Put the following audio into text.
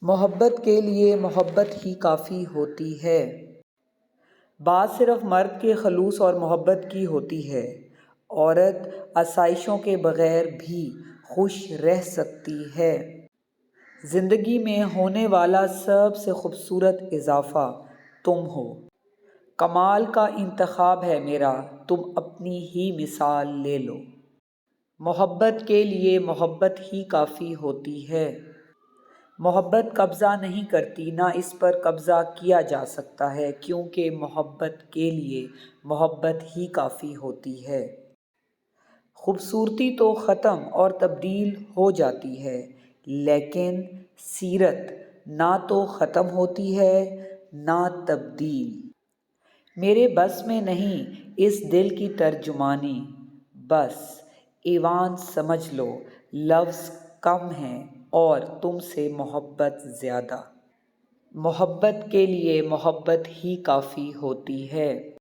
محبت کے لیے محبت ہی کافی ہوتی ہے۔ بات صرف مرد کے خلوص اور محبت کی ہوتی ہے۔ عورت آسائشوں کے بغیر بھی خوش رہ سکتی ہے۔ زندگی میں ہونے والا سب سے خوبصورت اضافہ تم ہو۔ کمال کا انتخاب ہے میرا، تم اپنی ہی مثال لے لو۔ محبت کے لیے محبت ہی کافی ہوتی ہے۔ محبت قبضہ نہیں کرتی، نہ اس پر قبضہ کیا جا سکتا ہے، کیونکہ محبت کے لیے محبت ہی کافی ہوتی ہے۔ خوبصورتی تو ختم اور تبدیل ہو جاتی ہے، لیکن سیرت نہ تو ختم ہوتی ہے نہ تبدیل۔ میرے بس میں نہیں اس دل کی ترجمانی، بس ایوان سمجھ لو لفظ کم ہیں اور تم سے محبت زیادہ۔ محبت کے لیے محبت ہی کافی ہوتی ہے۔